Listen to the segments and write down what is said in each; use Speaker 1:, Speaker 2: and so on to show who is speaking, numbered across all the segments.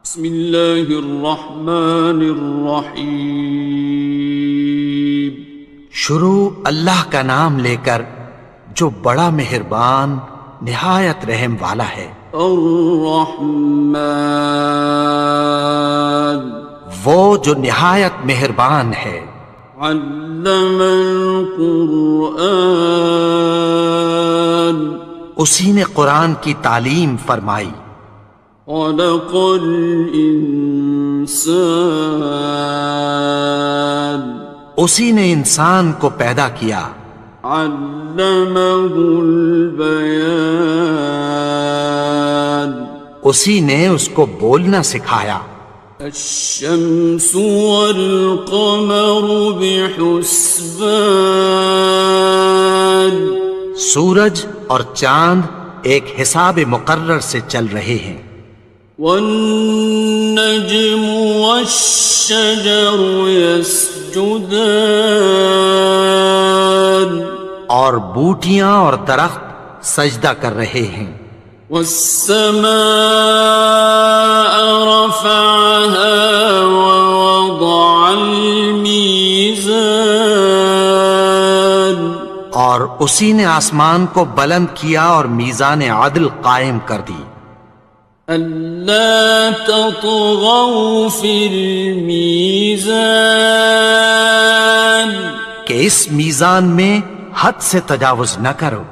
Speaker 1: بسم اللہ الرحمن الرحیم۔
Speaker 2: شروع اللہ کا نام لے کر جو بڑا مہربان نہایت رحم والا ہے۔
Speaker 1: الرحمن،
Speaker 2: وہ جو نہایت مہربان ہے۔
Speaker 1: علم القرآن،
Speaker 2: اسی نے قرآن کی تعلیم فرمائی۔
Speaker 1: خلق الانسان،
Speaker 2: اسی نے انسان کو پیدا کیا۔
Speaker 1: علمہ البیان،
Speaker 2: اسی نے اس کو بولنا سکھایا۔
Speaker 1: الشمس والقمر بحسبان،
Speaker 2: سورج اور چاند ایک حساب مقرر سے چل رہے ہیں۔
Speaker 1: والنجم والشجر يسجدان،
Speaker 2: اور بوٹیاں اور درخت سجدہ کر رہے ہیں۔
Speaker 1: والسماء رفعها ووضع الميزان،
Speaker 2: اور اسی نے آسمان کو بلند کیا اور میزان عدل قائم کر دی۔
Speaker 1: ألا تطغوا في الميزان،
Speaker 2: کہ اس میزان میں حد سے تجاوز نہ کرو۔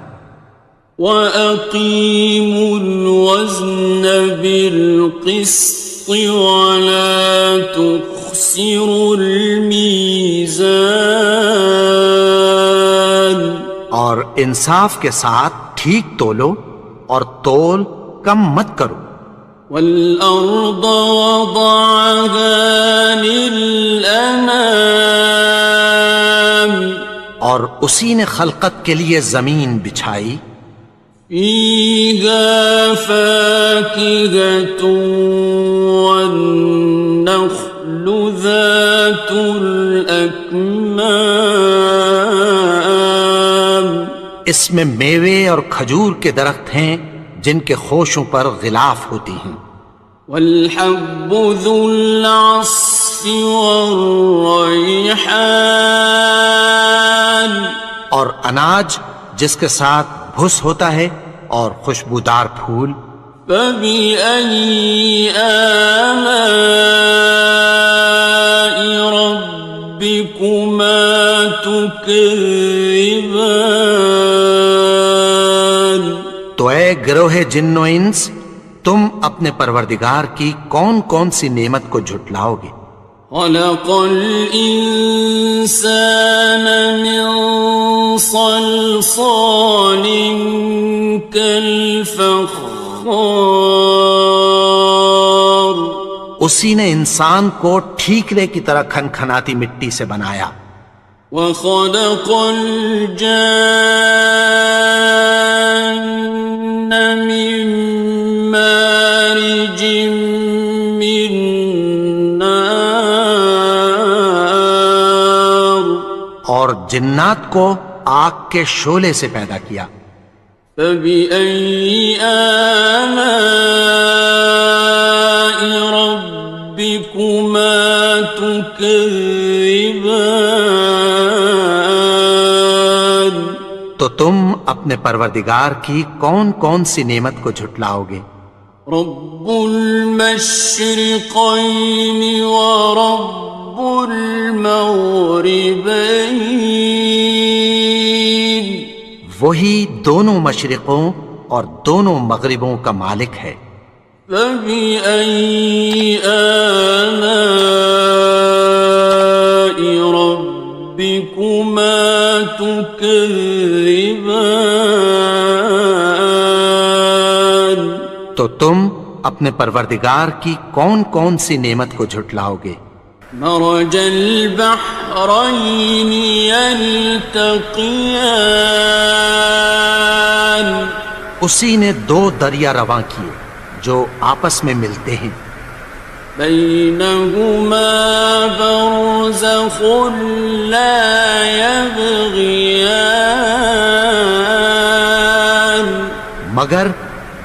Speaker 1: وَأَقِيمُوا الْوَزْنَ بِالْقِسْطِ وَلَا تُخْسِرُوا الْمِيزَانَ،
Speaker 2: اور انصاف کے ساتھ ٹھیک تولو اور تول کم مت کرو۔
Speaker 1: وَالْأَرْضَ وَضَعَهَا لِلْأَنَامِ،
Speaker 2: اور اسی نے خلقت کے لیے زمین بچھائی۔
Speaker 1: فِيهَا فَاكِهَةٌ وَالنَّخْلُ ذَاتُ الْأَكْمَامِ،
Speaker 2: اس میں میوے اور کھجور کے درخت ہیں جن کے خوشوں پر غلاف ہوتی ہیں۔
Speaker 1: وَالْحَبُّ ذُو الْعَصْفِ وَالرَّيْحَانِ،
Speaker 2: اور اناج جس کے ساتھ بھس ہوتا ہے اور خوشبودار پھول۔
Speaker 1: فَبِأَيِّ آلَاءِ رَبِّكُمَا تُكَذِّبَانِ،
Speaker 2: تو اے گروہ جن و انس، تم اپنے پروردگار کی کون کون سی نعمت کو جھٹلاؤ گے؟
Speaker 1: خَلَقَ الْإِنسَانَ مِنْ صَلْصَالٍ كَالْفَخَّارِ،
Speaker 2: اسی نے انسان کو ٹھیکرے کی طرح کھنکھناتی مٹی سے بنایا۔
Speaker 1: وَخَلَقَ الْجَانَّ مِن مَّارِجٍ مِّن نَّارٍ،
Speaker 2: اور جنات کو آگ کے شعلے سے پیدا کیا۔
Speaker 1: فَبِأَيِّ آلَاءِ رَبِّكُمَا تُكَذِّبَانِ،
Speaker 2: تو تم اپنے پروردگار کی کون کون سی نعمت کو جھٹلاؤ گے؟
Speaker 1: رب المشرقین ورب المغربین،
Speaker 2: وہی دونوں مشرقوں اور دونوں مغربوں کا مالک ہے۔
Speaker 1: فَبِأَيِّ آلَاءِ رَبِّكُمَا تُكَذِّبَانِ،
Speaker 2: تو تم اپنے پروردگار کی کون کون سی نعمت کو جھٹلاؤ گے؟
Speaker 1: مرج البحرین یلتقیان،
Speaker 2: اسی نے دو دریا رواں کیے جو آپس میں ملتے ہیں۔
Speaker 1: بینہما برزخ لا یبغیان،
Speaker 2: مگر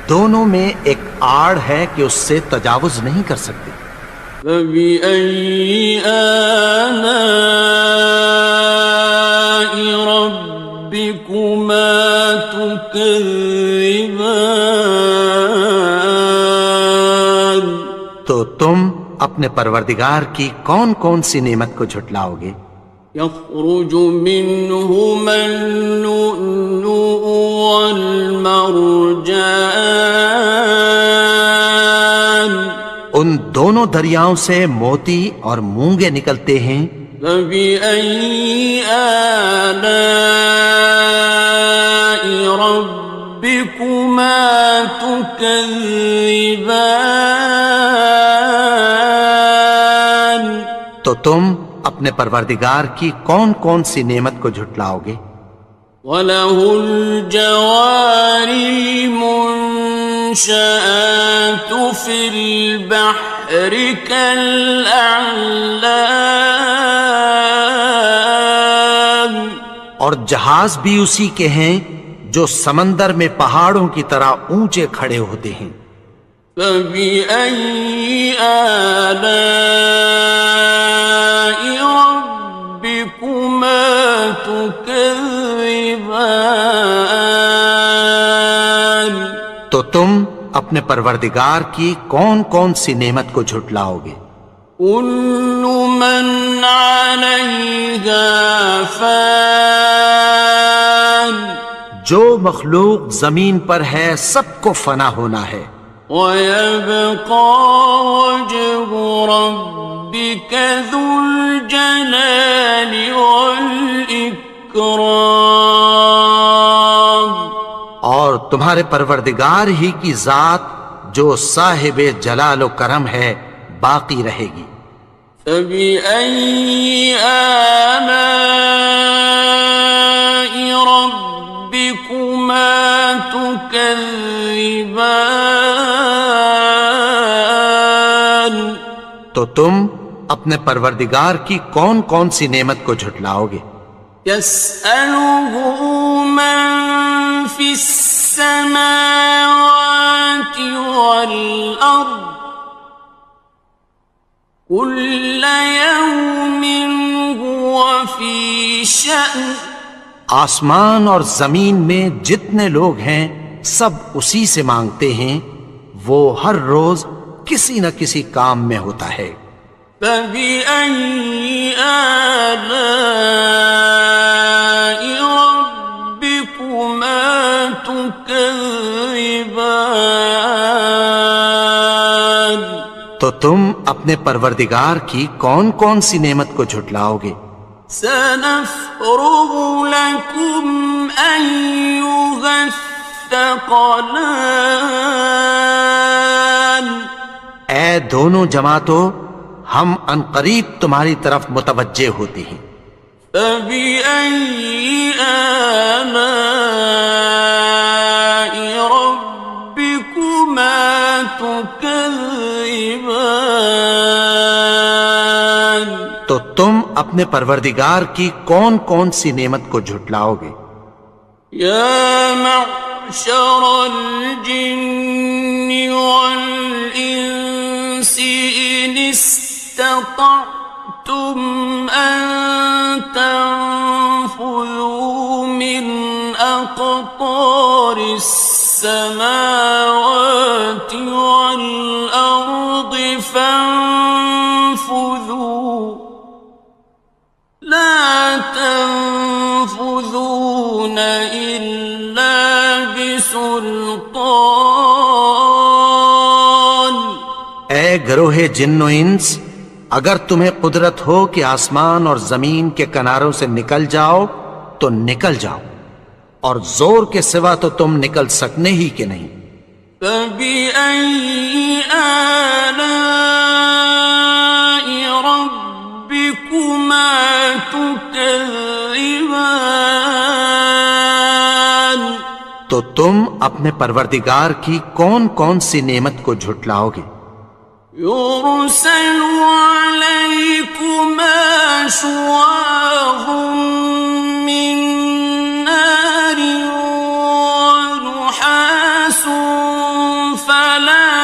Speaker 2: دونوں میں ایک آڑ ہے کہ اس سے تجاوز نہیں کر سکتے۔
Speaker 1: فبأي آلاء ربكما تكذبان؟
Speaker 2: تو تم اپنے پروردگار کی کون کون سی نعمت کو جھٹلاؤ گے؟
Speaker 1: يخرج منهما اللؤلؤ والمرجان
Speaker 2: ان دونوں دریاؤں سے موتی اور مونگے نکلتے ہیں۔
Speaker 1: فبأي آلاء ربكما تكذبان؟
Speaker 2: تو تم اپنے پروردگار کی کون کون سی نعمت کو جھٹلاؤ گے؟
Speaker 1: وَلَهُ الْجَوَارِ الْمُنشَآتُ فِي الْبَحْرِ كَالْأَعْلَامِ،
Speaker 2: اور جہاز بھی اسی کے ہیں جو سمندر میں پہاڑوں کی طرح اونچے کھڑے ہوتے ہیں۔
Speaker 1: فَبِأَيِّ آلَاءِ رَبِّكُمَا تُكَذِّبَانِ؟
Speaker 2: تو تم اپنے پروردگار کی کون کون سی نعمت کو جھٹلاؤ گے؟
Speaker 1: كُلُّ مَنْ عَلَيْهَا فَانٍ،
Speaker 2: جو مخلوق زمین پر ہے سب کو فنا ہونا ہے۔
Speaker 1: وَيَبْقَى وَجْهُ رَبِّكَ ذُو الْجَلَالِ وَالْإِكْرَامِ،
Speaker 2: اور تمہارے پروردگار ہی کی ذات جو صاحب جلال و کرم ہے باقی رہے گی۔
Speaker 1: فَبِأَيِّ آلَاءِ رَبِّكُمَا تُكَذِّبَانِ؟
Speaker 2: تو تم اپنے پروردگار کی کون کون سی نعمت کو جھٹلاؤ گے؟
Speaker 1: يَسْأَلُهُ مَن فِي السَّمَاوَاتِ وَالْأَرْضِ كُلَّ يَوْمٍ هُوَ فِي شَأْنٍ،
Speaker 2: آسمان اور زمین میں جتنے لوگ ہیں سب اسی سے مانگتے ہیں، وہ ہر روز کسی نہ کسی کام میں ہوتا ہے۔
Speaker 1: فَبِأَيِّ آلَاءِ رَبِّكُمَا تُكَذِّبَانِ؟
Speaker 2: تو تم اپنے پروردگار کی کون کون سی نعمت کو جھٹلاؤ گے؟
Speaker 1: سَنَفْرُغُ لَكُمْ أَيُّهَ الثَّقَلَانِ؟
Speaker 2: اے دونوں جماعتوں، ہم عنقریب تمہاری طرف متوجہ ہوتے ہیں۔
Speaker 1: فَبِأَيِّ آلَاءِ رَبِّكُمَا تُكَذِّبَانِ؟
Speaker 2: تو تم اپنے پروردگار کی کون کون سی نعمت کو جھٹلاؤ گے؟
Speaker 1: يَا مَعْشَرَ الْجِنِّ وَالْإِنسِ إِنِ اسْتَطَعْتُمْ أَن تَنفُذُوا مِنْ أَقْطَارِ السَّمَاوَاتِ وَالْأَرْضِ فَانفُذُوا لَا تَنفُذُونَ إِلَّا بِسُلْطَانٍ۔
Speaker 2: اے گروہ جن و انس، اگر تمہیں قدرت ہو کہ آسمان اور زمین کے کناروں سے نکل جاؤ تو نکل جاؤ، اور زور کے سوا تو تم نکل سکنے ہی کہ نہیں۔
Speaker 1: فَبِأَيِّ آلَاءِ رَبِّكُمَا تُكَذِّبَانِ؟
Speaker 2: تو تم اپنے پروردگار کی کون کون سی نعمت کو جھٹلاؤ گے؟
Speaker 1: يُرْسَلُ عَلَيْكُمَا شُوَاظٌ مِّن نَّارٍ وَنُحَاسٌ فَلَا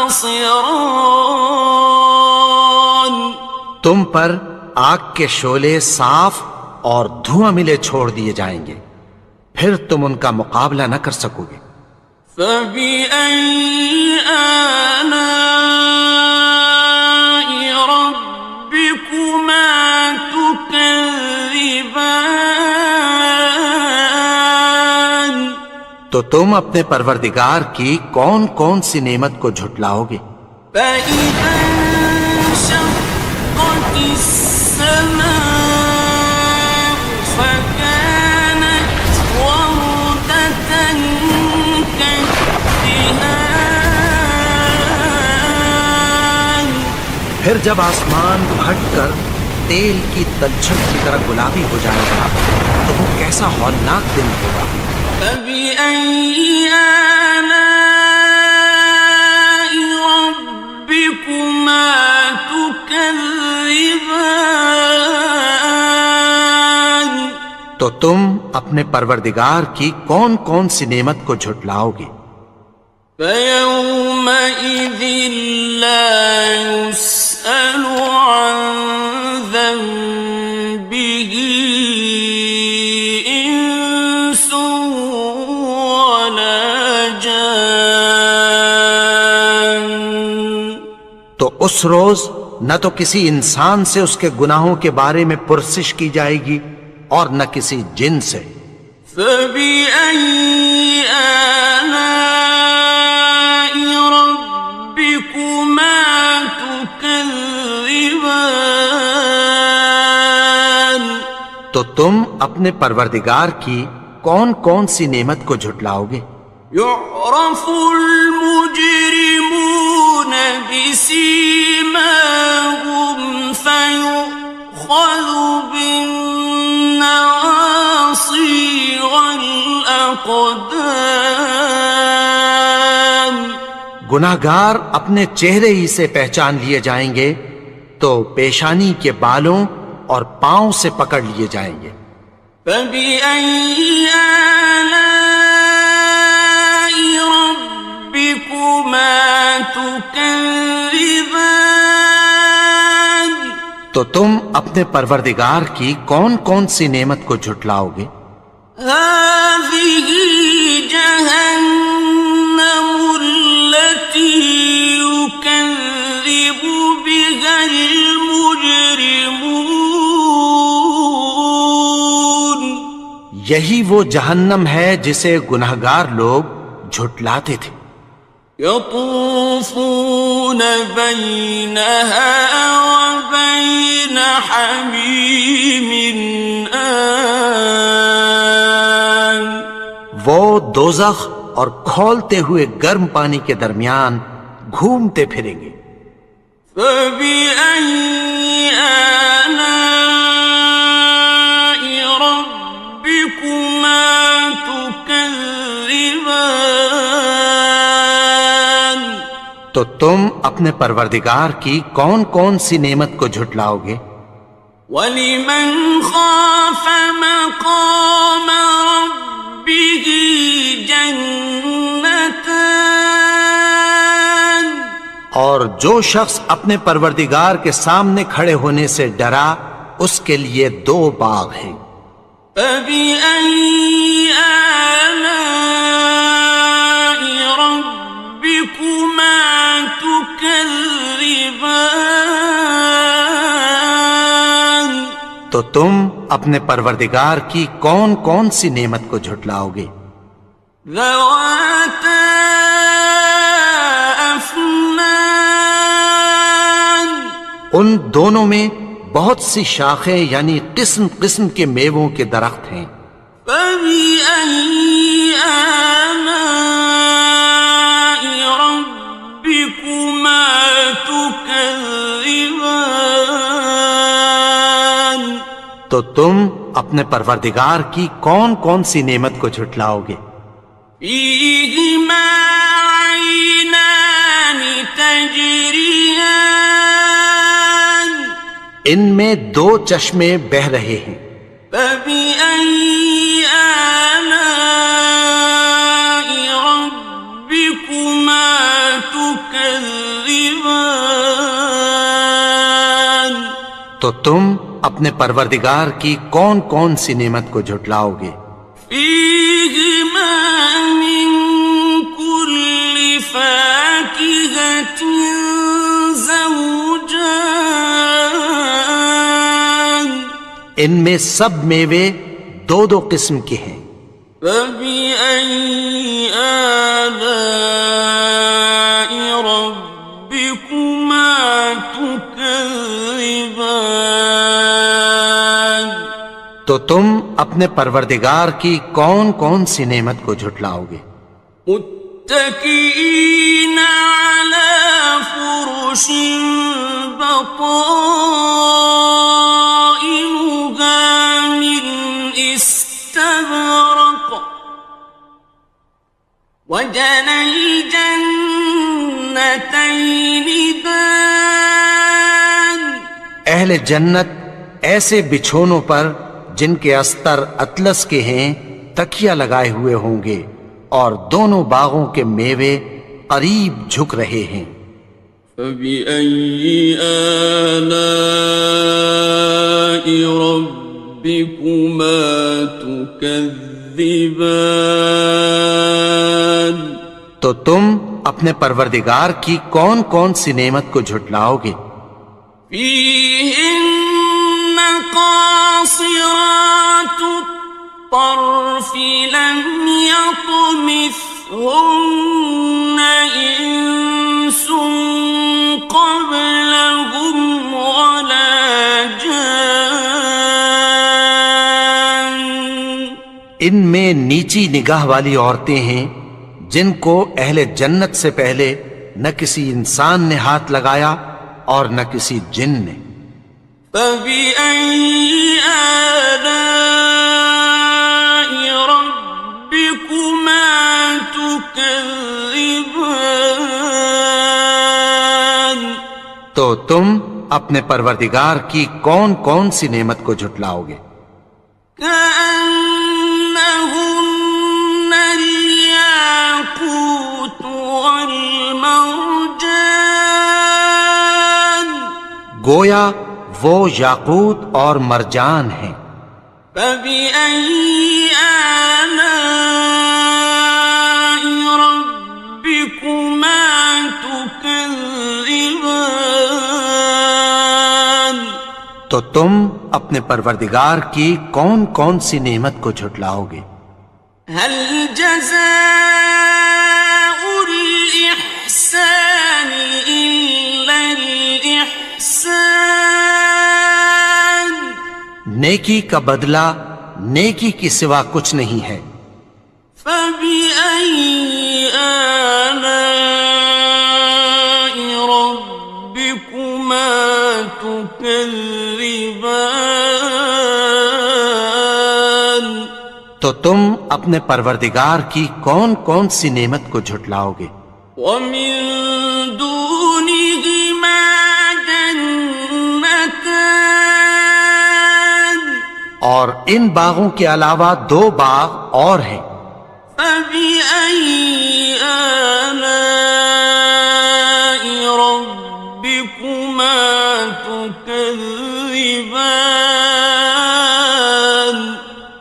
Speaker 1: ينتصران
Speaker 2: تم پر آگ کے شعلے صاف اور دھواں ملے چھوڑ دیے جائیں گے، پھر تم ان کا مقابلہ نہ کر سکو گے۔
Speaker 1: فبأي آلاء ربكما تكذبان
Speaker 2: تو تم اپنے پروردگار کی کون کون سی نعمت کو جھٹلاؤ گے؟
Speaker 1: فإذا انشقت السماء فكانت وردة كالدهان
Speaker 2: پھر جب آسمان پھٹ کر تیل کی تلچھٹ کی طرح گلابی ہو جائے گا تو وہ کیسا ہولناک دن ہوگا۔
Speaker 1: فبأي آلاء ربكما تكذبان
Speaker 2: تو تم اپنے پروردگار کی کون کون سی نعمت کو جھٹلاؤ گے؟
Speaker 1: فيومئذ لا يسأل عن ذنبه إنس ولا جان
Speaker 2: تو اس روز نہ تو کسی انسان سے اس کے گناہوں کے بارے میں پرسش کی جائے گی اور نہ کسی جن سے۔
Speaker 1: فبأي آلاء ربكما تكذبان
Speaker 2: تو تم اپنے پروردگار کی کون کون سی نعمت کو جھٹلاؤ گے؟
Speaker 1: يعرف المجرمون بسيماهم فيؤخذ بالنواصي والأقدام
Speaker 2: گناہگار اپنے چہرے ہی سے پہچان لیے جائیں گے تو پیشانی کے بالوں اور پاؤں سے پکڑ لیے جائیں گے۔
Speaker 1: فبأي آلاء ربكما تكذبان
Speaker 2: تو تم اپنے پروردگار کی کون کون سی نعمت کو جھٹلاؤ گے؟
Speaker 1: هذه جهنم التي يكذب بها المجرمون
Speaker 2: یہی وہ جہنم ہے جسے گناہگار لوگ جھٹلاتے تھے۔
Speaker 1: يطوفون بينها وبين حميم آن
Speaker 2: وہ دوزخ اور کھولتے ہوئے گرم پانی کے درمیان گھومتے پھریں گے۔
Speaker 1: فبأي آلاء ربكما تكذبان
Speaker 2: تو تم اپنے پروردگار کی کون کون سی نعمت کو جھٹلاؤ گے؟
Speaker 1: وَلِمَنْ خَافَ مَقَامَ رَبِّهِ جَنَّتَانِ
Speaker 2: اور جو شخص اپنے پروردگار کے سامنے کھڑے ہونے سے ڈرا اس کے لیے دو باغ ہیں۔
Speaker 1: فَبِأَيِّ آلَاءِ رَبِّكُمَا تُكَذِّبَانِ
Speaker 2: تو تم اپنے پروردگار کی کون کون سی نعمت کو جھٹلاؤ گے؟
Speaker 1: ذَوَاتَا أَفْنَانٍ
Speaker 2: ان دونوں میں بہت سی شاخیں یعنی قسم قسم کے میووں کے درخت ہیں۔
Speaker 1: فَبِأَيِّ آلَاءِ رَبِّكُمَا تُكَذِّبَانِ
Speaker 2: تو تم اپنے پروردگار کی کون کون سی نعمت کو جھٹلاؤ گے؟
Speaker 1: فِيهِمَا عَيْنَانِ تَجْرِيَانِ
Speaker 2: ان میں دو چشمے بہہ رہے ہیں۔
Speaker 1: فَبِأَيِّ آلَاءِ رَبِّكُمَا تُكَذِّبَانِ تكذبان
Speaker 2: تو تم اپنے پروردگار کی کون کون سی نعمت کو جھٹلاؤ گے؟
Speaker 1: فيهما من كل فاكهة زوجان
Speaker 2: ان میں سب میوے دو دو قسم کے ہیں۔
Speaker 1: فبأي آلاء ربكما تكذبان
Speaker 2: تو تم اپنے پروردگار کی کون کون سی نعمت کو جھٹلاؤ گے؟
Speaker 1: متكئين على فرش بطائنها من استبرق وجنى الجنتين دان
Speaker 2: اہل جنت ایسے بچھونوں پر جن کے استر اطلس کے ہیں تکیہ لگائے ہوئے ہوں گے، اور دونوں باغوں کے میوے قریب جھک رہے ہیں۔
Speaker 1: فبأي آلاء ربكما تكذبان
Speaker 2: تو تم اپنے پروردگار کی کون کون سی نعمت کو جھٹلاؤ گے؟
Speaker 1: فيهن قاصرات الطرف لم يطمثهن إنس قبلهم ولا جان
Speaker 2: ان میں نیچی نگاہ والی عورتیں ہیں جن کو اہل جنت سے پہلے نہ کسی انسان نے ہاتھ لگایا اور نہ کسی جن نے۔
Speaker 1: فبأي آلاء ربكما تكذبان
Speaker 2: تو تم اپنے پروردگار کی کون کون سی نعمت کو جھٹلاؤ گے؟
Speaker 1: كأنهن الياقوت والمرجان
Speaker 2: گویا وہ یاقوت اور مرجان ہیں۔
Speaker 1: فبأي آلاء ربكما تكذبان
Speaker 2: تو تم اپنے پروردگار کی کون کون سی نعمت کو جھٹلاؤ گے؟
Speaker 1: هل جزاء الإحسان إلا الإحسان
Speaker 2: نیکی کا بدلہ نیکی کی سوا کچھ نہیں ہے۔
Speaker 1: فبأي آلاء ربكما تكذبان
Speaker 2: تو تم اپنے پروردگار کی کون کون سی نعمت کو جھٹلاؤ گے؟
Speaker 1: ومن دونهما جنتان
Speaker 2: اور ان باغوں کے علاوہ دو باغ اور ہیں۔
Speaker 1: فبأي آلاء ربكما تكذبان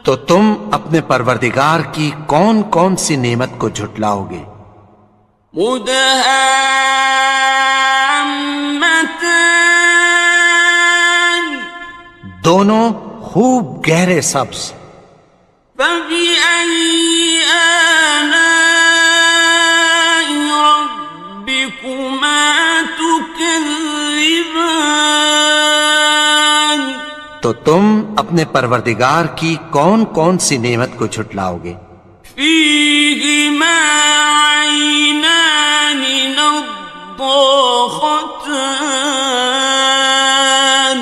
Speaker 2: تو تم اپنے پروردگار کی کون کون سی نعمت کو جھٹلاؤ گے؟
Speaker 1: مدهامتان
Speaker 2: دونوں خوب گہرے سبز۔
Speaker 1: فبأي آلاء ربكما تكذبان
Speaker 2: تو تم اپنے پروردگار کی کون کون سی نعمت کو جھٹلاؤ گے؟
Speaker 1: فيهما عينان نضاختان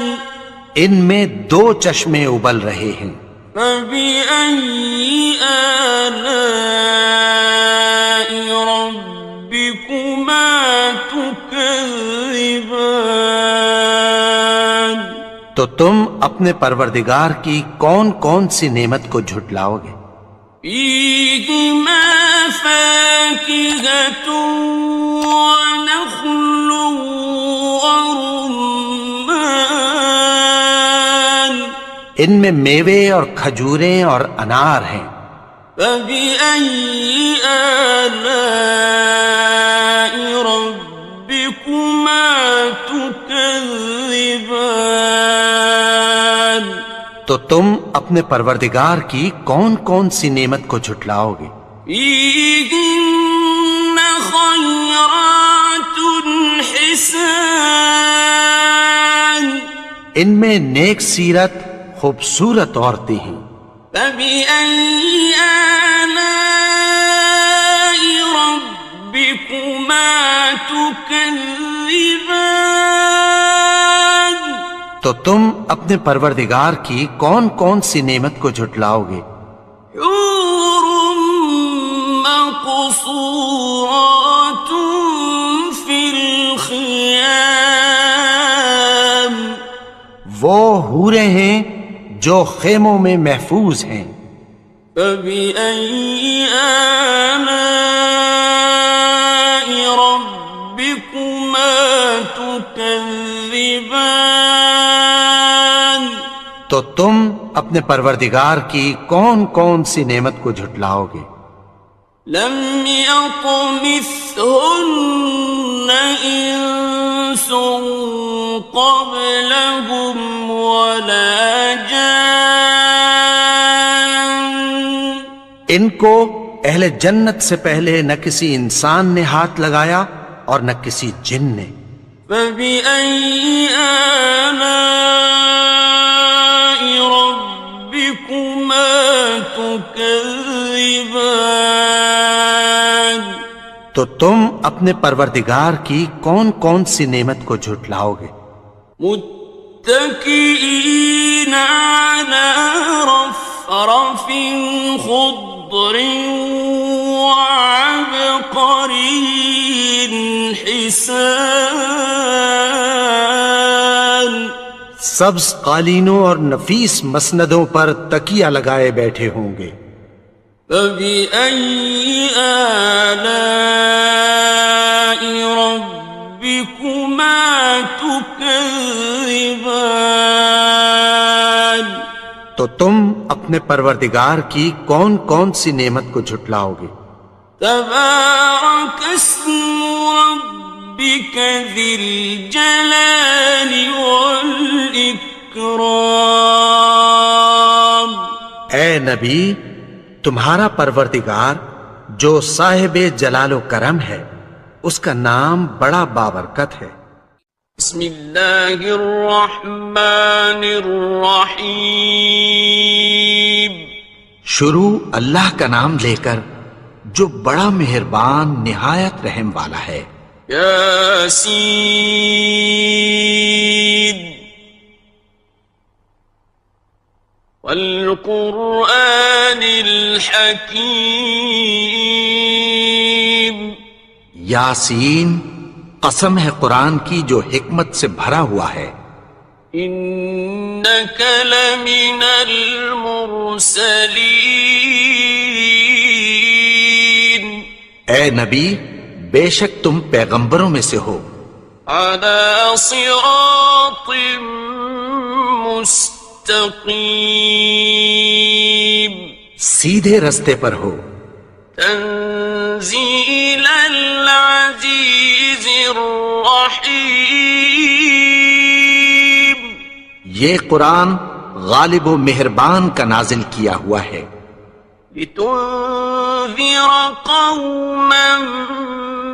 Speaker 2: ان میں دو چشمے ابل رہے ہیں۔
Speaker 1: فبأي آلاء ربكما تكذبان
Speaker 2: تو تم اپنے پروردگار کی کون کون سی نعمت کو جھٹلاؤ گے؟
Speaker 1: فيهما فاكهة ونخل ورمان
Speaker 2: ان میں میوے اور کھجوریں اور انار ہیں.
Speaker 1: فبأي آلاء ربكما تكذبان
Speaker 2: تو تم اپنے پروردگار کی کون کون سی نعمت کو جھٹلاؤ گے؟
Speaker 1: فيهن خيرات حسان
Speaker 2: ان میں نیک سیرت خوبصورت عورتیں ہیں.
Speaker 1: فبأي آلاء ربكما تكذبان
Speaker 2: تو تم اپنے پروردگار کی کون کون سی نعمت کو جھٹلاؤ گے؟
Speaker 1: حور مقصورات في الخيام
Speaker 2: وہ حوریں ہیں جو خیموں میں محفوظ ہیں.
Speaker 1: فبأي آلاء ربكما تكذبان
Speaker 2: تو تم اپنے پروردگار کی کون کون سی نعمت کو جھٹلاؤ گے؟
Speaker 1: لم يطمثهن إنس قبلهم ولا جان
Speaker 2: ان کو اہل جنت سے پہلے نہ کسی انسان نے ہاتھ لگایا اور نہ کسی جن نے.
Speaker 1: فبأي آلاء ربكما تكذبان
Speaker 2: تو تم اپنے پروردگار کی کون کون سی نعمت کو جھٹلاؤ گے؟
Speaker 1: متكئين على رفرف خضر وعبقري حسان
Speaker 2: سبز قالینوں اور نفیس مسندوں پر تکیہ لگائے بیٹھے ہوں گے.
Speaker 1: فبأي آلاء ربكما تكذبان
Speaker 2: تو تم اپنے پروردگار کی کون کون سی نعمت کو جھٹلاؤ گے؟
Speaker 1: تبارك اسم ربك ذي الجلال والإكرام
Speaker 2: اے نبی، تمہارا پروردگار جو صاحب جلال و کرم ہے اس کا نام بڑا بابرکت ہے.
Speaker 1: بسم اللہ الرحمن الرحیم
Speaker 2: شروع اللہ کا نام لے کر جو بڑا مہربان نہایت رحم والا ہے.
Speaker 1: یاسین والقرآن الحکیم
Speaker 2: یاسین، قسم ہے قرآن کی جو حکمت سے بھرا ہوا ہے.
Speaker 1: انک لمن المرسلین
Speaker 2: اے نبی، بے شک تم پیغمبروں میں سے ہو.
Speaker 1: علی صراط مستقیم
Speaker 2: سیدھے رستے پر ہو.
Speaker 1: تنزیل العزیز الرحیم
Speaker 2: یہ قرآن غالب و مہربان کا نازل کیا ہوا ہے.
Speaker 1: لتنذر قوما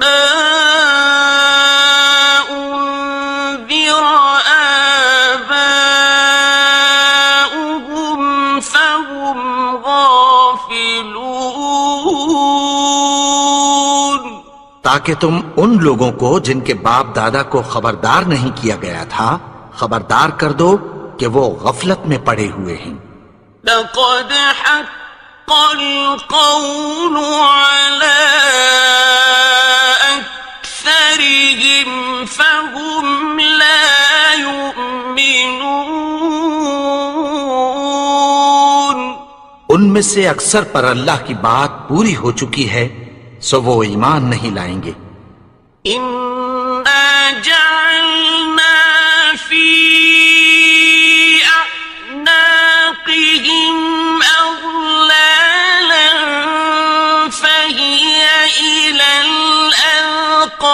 Speaker 1: ما انذر آباؤهم فهم غافلون
Speaker 2: تاکہ تم ان لوگوں کو جن کے باپ دادا کو خبردار نہیں کیا گیا تھا خبردار کر دو کہ وہ غفلت میں پڑے ہوئے ہیں.
Speaker 1: لقد حق القول على أكثرهم فهم لا يؤمنون
Speaker 2: ان میں سے اکثر پر اللہ کی بات پوری ہو چکی ہے، سو وہ ایمان نہیں لائیں گے۔
Speaker 1: إنا جعلنا في أعناقهم أغلالا فهي إلى الأذقان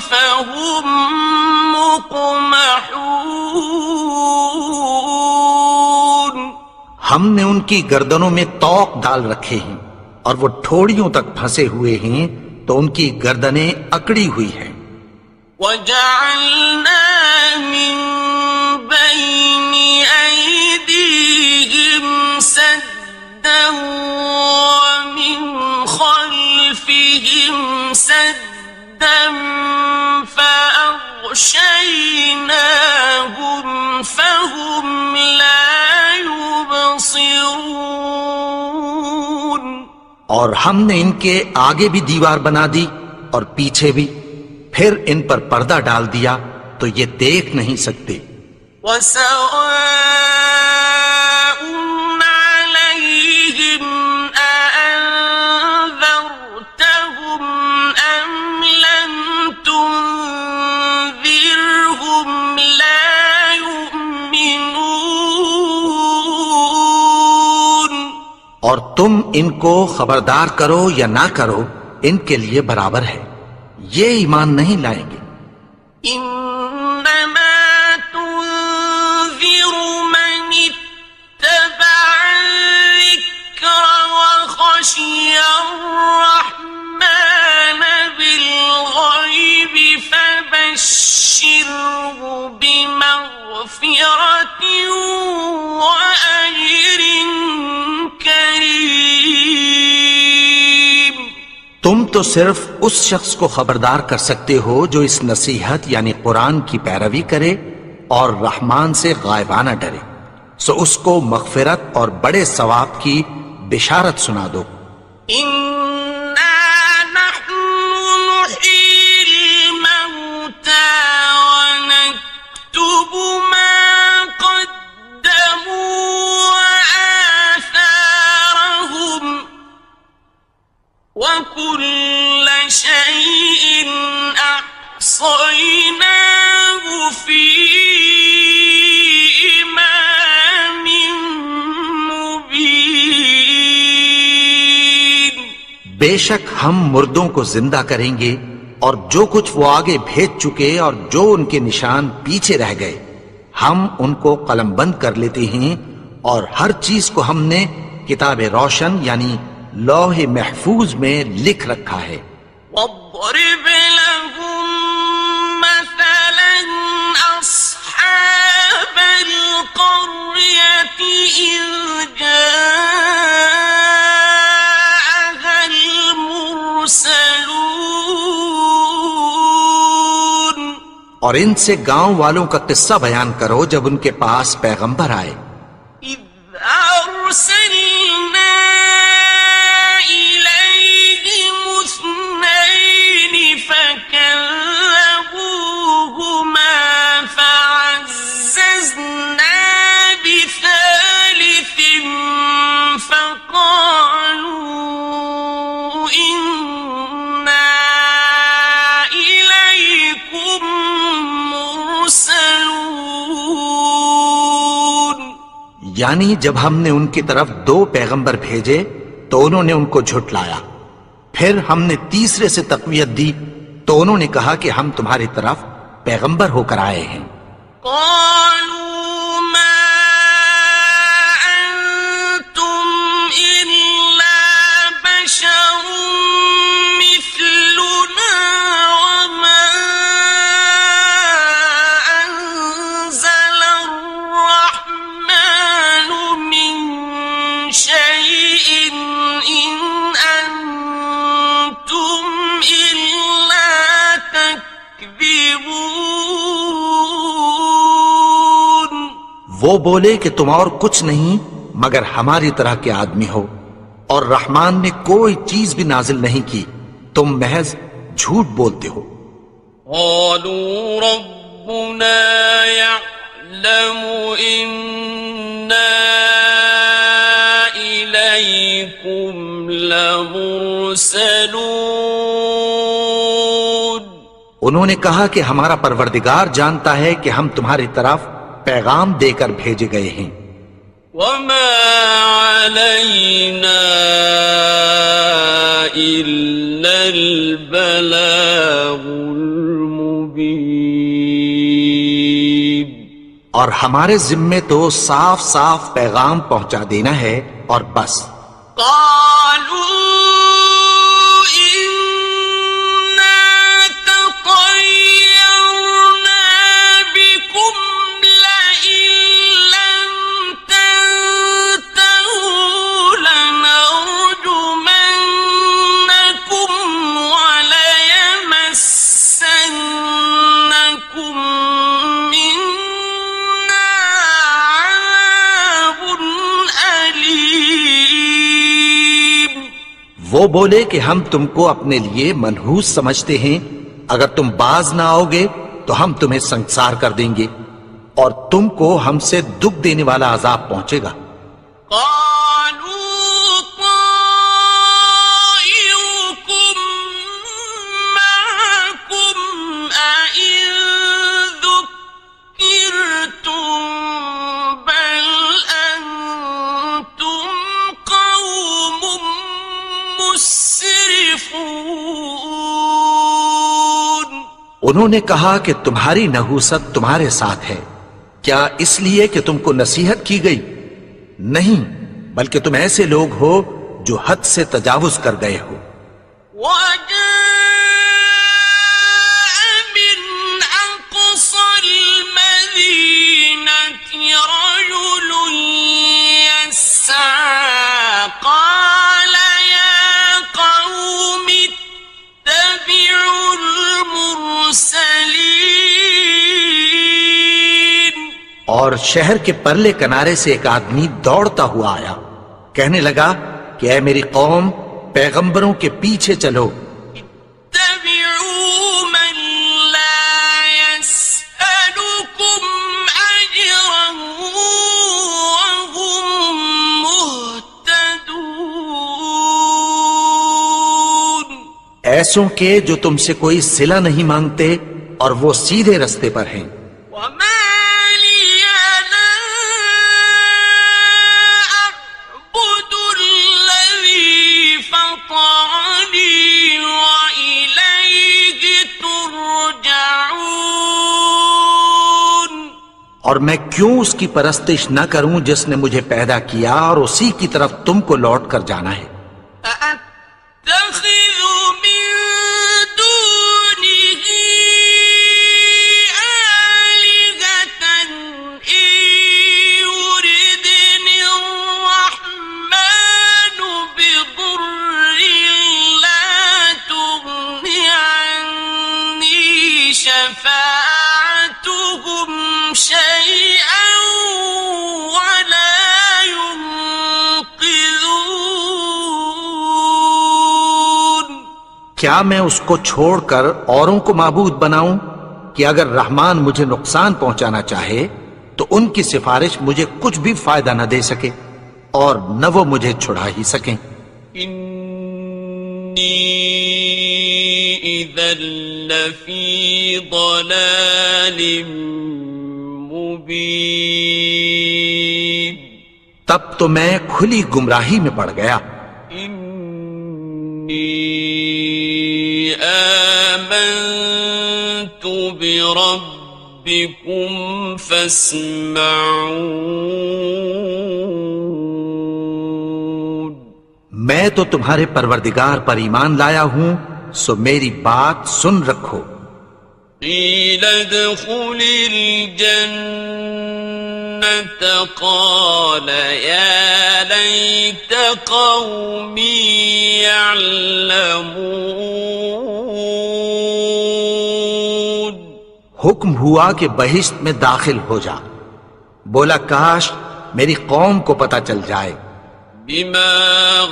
Speaker 1: فهم مقمحون۔
Speaker 2: ہم نے ان کی گردنوں میں طوق ڈال رکھے ہیں اور وہ ٹھوڑیوں تک پھنسے ہوئے ہیں، تو ان کی گردنیں اکڑی ہوئی ہیں۔
Speaker 1: وَجَعَلْنَا مِن بَيْنِ أَيْدِيهِمْ سَدًّا وَمِنْ خَلْفِهِمْ سَدًّا فَأَغْشَيْنَاهُمْ فَهُمْ لَا يُبْصِرُونَ۔
Speaker 2: اور ہم نے ان کے آگے بھی دیوار بنا دی اور پیچھے بھی، پھر ان پر پردہ ڈال دیا تو یہ دیکھ نہیں سکتے۔
Speaker 1: وَسَوَاءٌ عَلَيْهِمْ أَأَنذَرْتَهُمْ أَمْ لَمْ تُنذِرْهُمْ لَا يُؤْمِنُونَ۔
Speaker 2: اور تم ان کو خبردار کرو یا نہ کرو، ان کے لیے برابر ہے، یہ ایمان نہیں لائیں گے۔
Speaker 1: إنما تنذر من اتبع الذكر وخشي الرحمن بالغيب فبشره بمغفرة وأجر كريم۔
Speaker 2: تم تو صرف اس شخص کو خبردار کر سکتے ہو جو اس نصیحت یعنی قرآن کی پیروی کرے اور رحمان سے غائبانہ ڈرے، سو اس کو مغفرت اور بڑے ثواب کی بشارت سنا دو۔
Speaker 1: إنا نحن نحيي الموتى ونكتب ما قدموا وآثارهم وكل شيء أحصيناه في إمام مبين۔
Speaker 2: بے شک ہم مردوں کو زندہ کریں گے، اور جو کچھ وہ آگے بھیج چکے اور جو ان کے نشان پیچھے رہ گئے ہم ان کو قلم بند کر لیتے ہیں، اور ہر چیز کو ہم نے کتاب روشن یعنی لوح محفوظ میں لکھ رکھا ہے۔
Speaker 1: واضرب لهم مثلا أصحاب القرية إذ جاءها المرسلون۔
Speaker 2: اور ان سے گاؤں والوں کا قصہ بیان کرو جب ان کے پاس پیغمبر آئے۔
Speaker 1: إذ أرسلنا إليهم اثنين فكذبوهما فعززنا بثالث فقالوا إنا إليكم مرسلون۔
Speaker 2: یعنی جب ہم نے ان کی طرف 2 پیغمبر بھیجے تو انہوں نے ان کو جھٹلایا، پھر ہم نے تیسرے سے تقویت دی تو انہوں نے کہا کہ ہم تمہاری طرف پیغمبر ہو کر آئے ہیں۔
Speaker 1: قالوا ما أنتم إلا بشر مثلنا وما أنزل الرحمن من شيء إن أنتم إلا تكذبون۔
Speaker 2: وہ بولے کہ تم اور کچھ نہیں مگر ہماری طرح کے آدمی ہو، اور رحمان نے کوئی چیز بھی نازل نہیں کی، تم محض جھوٹ بولتے ہو۔
Speaker 1: قالوا ربنا يعلم إنا مُرْسَلُونَ
Speaker 2: انہوں نے کہا کہ ہمارا پروردگار جانتا ہے کہ ہم تمہاری طرف پیغام دے کر بھیجے گئے ہیں.
Speaker 1: وَمَا عَلَيْنَا إِلَّا الْبَلَاغُ الْمُبِينُ
Speaker 2: اور ہمارے ذمے تو صاف صاف پیغام پہنچا دینا ہے اور بس.
Speaker 1: قالوا إنا تطيرنا بكم لئن لم تنتهوا لنرجمنكم وليمسنكم منا عذاب أليم.
Speaker 2: وہ بولے کہ ہم تم کو اپنے لیے منحوس سمجھتے ہیں، اگر تم باز نہ آؤ گے تو ہم تمہیں سنسار کر دیں گے اور تم کو ہم سے دکھ دینے والا عذاب پہنچے گا.
Speaker 1: قالوا طائركم معكم أئن ذكرتم بل أنتم قوم مسرفون.
Speaker 2: انہوں نے کہا کہ تمہاری نحوست تمہارے ساتھ ہے، کیا اس لیے کہ تم کو نصیحت کی گئی؟ نہیں، بلکہ تم ایسے لوگ ہو جو حد سے تجاوز کر گئے ہو.
Speaker 1: وجاء من أقصى المدينة رجل يسعى قال يا قوم اتبعوا المرسلين.
Speaker 2: اور شہر کے پرلے کنارے سے ایک آدمی دوڑتا ہوا آیا، کہنے لگا کہ اے میری قوم، پیغمبروں کے پیچھے چلو.
Speaker 1: اتبعوا من لا يسألكم أجرا وهم مهتدون.
Speaker 2: ایسوں کے جو تم سے کوئی صلہ نہیں مانگتے اور وہ سیدھے رستے پر ہیں.
Speaker 1: وما لي لا أعبد الذي فطرني وإليه ترجعون.
Speaker 2: اور میں کیوں اس کی پرستش نہ کروں جس نے مجھے پیدا کیا اور اسی کی طرف تم کو لوٹ کر جانا ہے.
Speaker 1: أأتخذ من دونه آلهة إن يردني الرحمن بضر لا تغن عني شفاعتهم شيئا ولا ينقذون.
Speaker 2: کیا میں اس کو چھوڑ کر اوروں کو معبود بناؤں کہ اگر رحمان مجھے نقصان پہنچانا چاہے تو ان کی سفارش مجھے کچھ بھی فائدہ نہ دے سکے اور نہ وہ مجھے چھڑا ہی سکیں.
Speaker 1: إني إذا لفي ضلال مبين.
Speaker 2: تب تو میں کھلی گمراہی میں پڑ گیا.
Speaker 1: إني آمنت بربكم فاسمعون.
Speaker 2: میں تو تمہارے پروردگار پر ایمان لایا ہوں، سو میری بات سن رکھو.
Speaker 1: قيل ادخل الجنة قال يا ليت قومي يعلمون.
Speaker 2: حکم ہوا کہ بہشت میں داخل ہو جا. بولا کاش میری قوم کو پتہ چل جائے.
Speaker 1: بما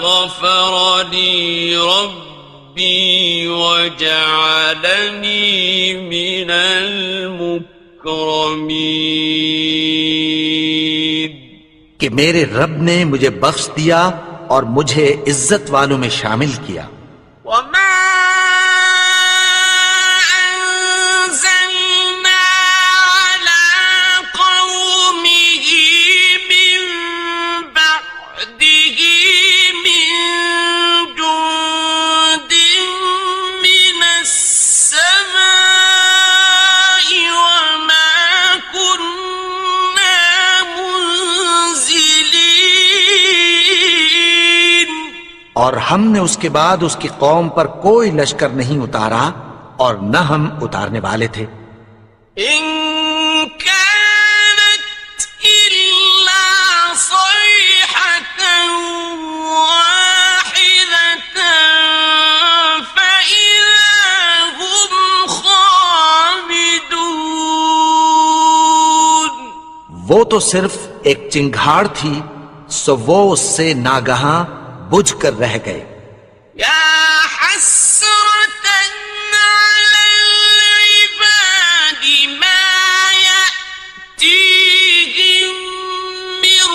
Speaker 1: غفر لي ربي وجعلني من المكرمين.
Speaker 2: کہ میرے رب نے مجھے بخش دیا اور مجھے عزت والوں میں شامل کیا. اور ہم نے اس کے بعد اس کی قوم پر کوئی لشکر نہیں اتارا اور نہ ہم اتارنے والے تھے.
Speaker 1: إن كانت إلا صيحة واحدة فإذا هم خامدون.
Speaker 2: وہ تو صرف ایک چنگھاڑ تھی، سو وہ اس سے ناگہاں بجھ کر رہ گئے.
Speaker 1: يا حسرة على العباد ما يأتيهم من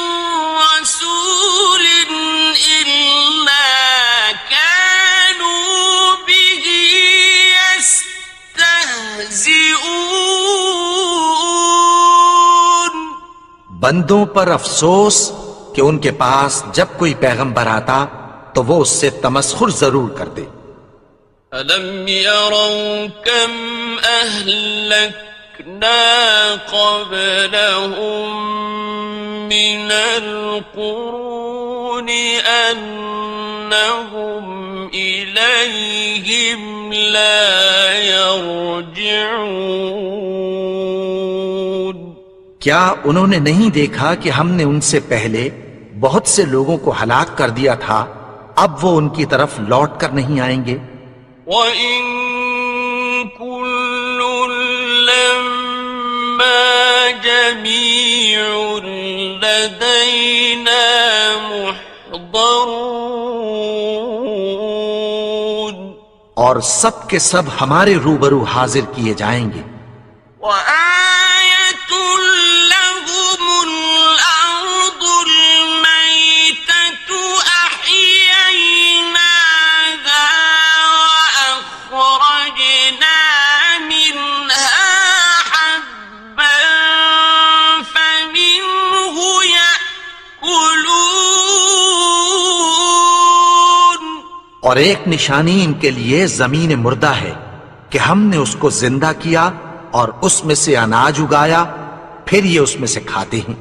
Speaker 1: رسول إلا كانوا به يستهزئون.
Speaker 2: بندوں پر افسوس کہ ان کے پاس جب کوئی پیغمبر آتا تو وہ اس سے تمسخر ضرور کرتے.
Speaker 1: أَلَمْ يَرَوْا كَمْ أَهْلَكْنَا قَبْلَهُمْ مِنَ الْقُرُونِ أَنَّهُمْ إِلَيْهِمْ لَا يَرْجِعُونَ.
Speaker 2: کیا انہوں نے نہیں دیکھا کہ ہم نے ان سے پہلے بہت سے لوگوں کو ہلاک کر دیا تھا، اب وہ ان کی طرف لوٹ کر نہیں آئیں گے.
Speaker 1: وَإِن كُلٌّ لَّمَّا جَمِيعٌ لَّدَيْنَا مُحْضَرُونَ.
Speaker 2: اور سب کے سب ہمارے روبرو حاضر کیے جائیں گے.
Speaker 1: وَآيَةٌ لَّهُمُ الْأَرْضُ الْمَيْتَةُ أَحْيَيْنَاهَا وَأَخْرَجْنَا مِنْهَا حَبًّا فَمِنْهُ يَأْكُلُونَ.
Speaker 2: اور ایک نشانی ان کے لیے زمین مردہ ہے کہ ہم نے اس کو زندہ کیا اور اس میں سے اناج اگایا، پھر یہ اس میں سے کھاتے ہیں.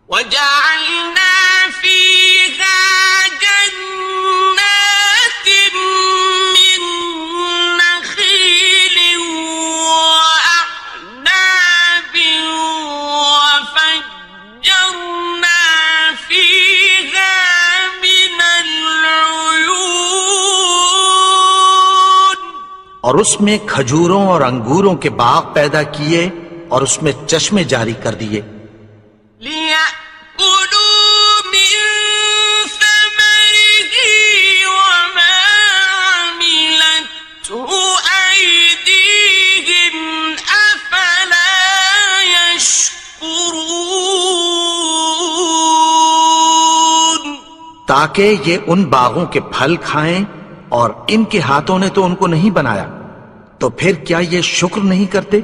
Speaker 1: وَجَعَلْنَا فِيهَا جَنَّاتٍ مِّن نَّخِيلٍ وَأَعْنَابٍ وَفَجَّرْنَا فِيهَا مِنَ الْعُيُونِ.
Speaker 2: اور اس میں کھجوروں اور انگوروں کے باغ پیدا کیے اور اس میں چشمے جاری کر دیے.
Speaker 1: لِيَأْكُلُوا مِن ثَمَرِهِ وَمَا عَمِلَتْهُ أَيْدِيهِمْ أَفَلَا يَشْكُرُونَ.
Speaker 2: تاکہ یہ ان باغوں کے پھل کھائیں، اور ان کے ہاتھوں نے تو ان کو نہیں بنایا، تو پھر کیا یہ شکر نہیں کرتے؟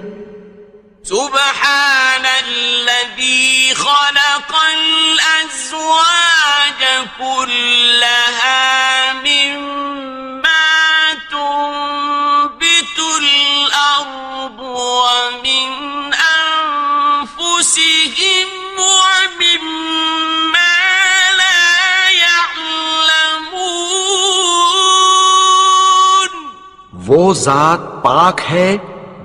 Speaker 1: سبحان الذي خلق الأزواج كلها مما تنبت الأرض ومن أنفسهم ومما لا يعلمون.
Speaker 2: وہ ذات پاک ہے